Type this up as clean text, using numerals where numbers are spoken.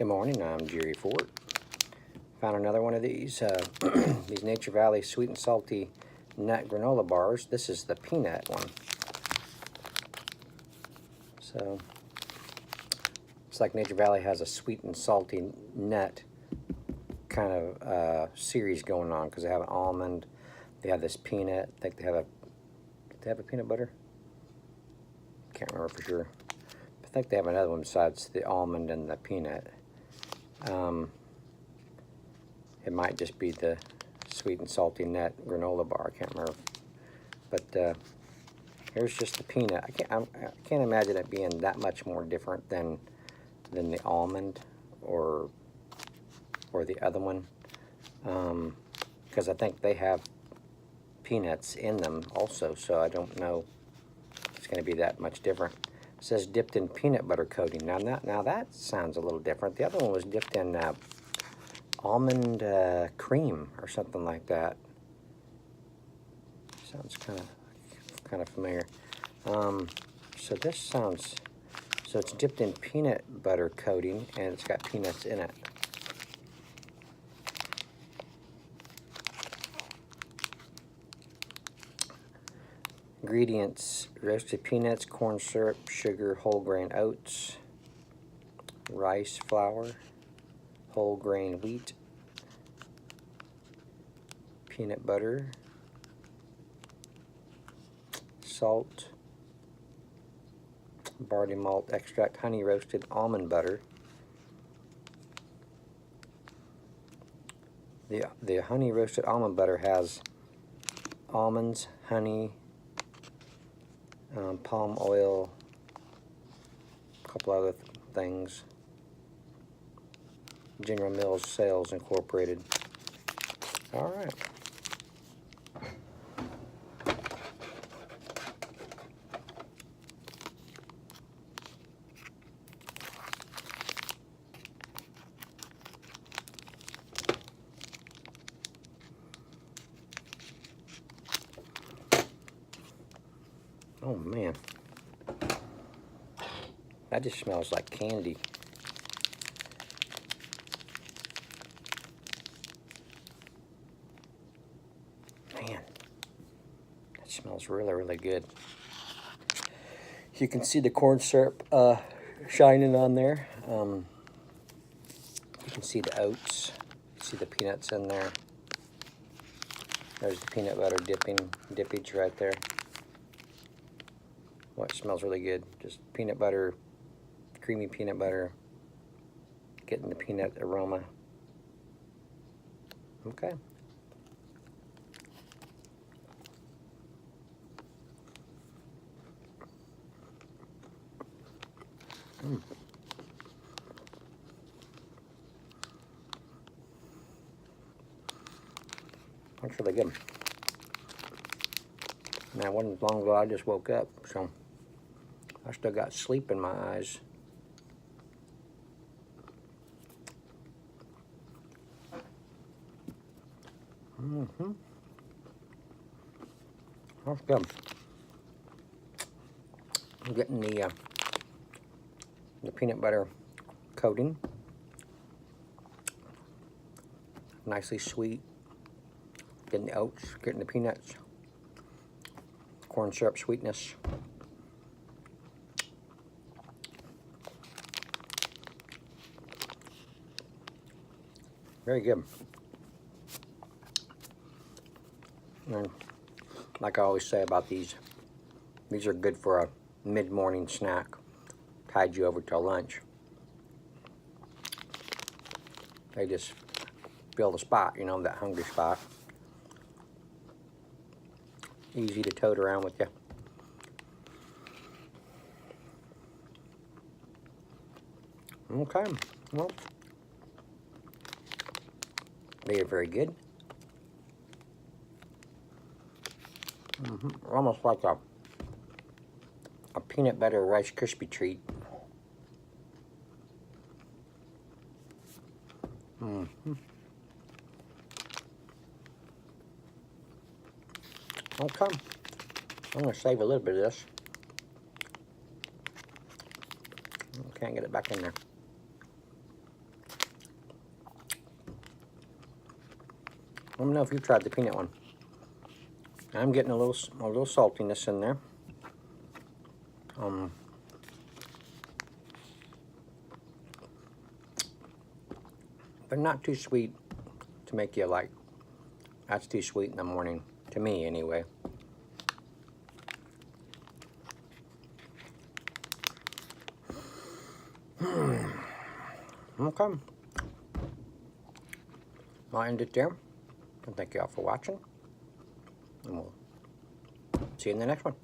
Good morning, I'm Jerry Ford. Found another one of these, these Nature Valley sweet and salty nut granola bars. This is the peanut one. So, it's like Nature Valley has a sweet and salty nut kind of series going on, because they have an almond, they have this peanut, I think they have a peanut butter? Can't remember for sure. I think they have another one besides the almond and the peanut. It might just be the sweet and salty nut granola bar. I can't remember. But here's just the peanut. I can't imagine it being that much more different than the almond or the other one, because I think they have peanuts in them also. So I don't know if it's going to be that much different. It says dipped in peanut butter coating. Now that sounds a little different. The other one was dipped in almond cream or something like that. Sounds kind of familiar. So this sounds, so it's dipped in peanut butter coating and it's got peanuts in it. Ingredients: roasted peanuts, corn syrup, sugar, whole grain oats, rice flour, whole grain wheat, peanut butter, salt, barley malt extract, honey roasted almond butter. The honey roasted almond butter has almonds, honey, palm oil, a couple other things. General Mills Sales Incorporated. All right. Oh man, that just smells like candy. Man, that smells really, really good. You can see the corn syrup shining on there. You can see the oats. You can see the peanuts in there. There's the peanut butter dippage right there. Well, it smells really good. Just peanut butter, creamy peanut butter, getting the peanut aroma. Okay. That's really good. Now, it wasn't long ago I just woke up, so I still got sleep in my eyes. That's good. I'm getting the peanut butter coating. Nicely sweet. Getting the oats, getting the peanuts. Corn syrup sweetness. Very good. And like I always say about these are good for a mid-morning snack. Tide you over till lunch. They just fill the spot, you know, that hungry spot. Easy to tote around with you. Okay, well, they are very good. Almost like a peanut butter Rice Krispie treat. Okay, I'm going to save a little bit of this. Can't get it back in there. Let me know if you've tried the peanut one. I'm getting a little saltiness in there. But not too sweet to make you like, that's too sweet in the morning, to me anyway. Okay. I'll end it there. And thank you all for watching. And we'll see you in the next one.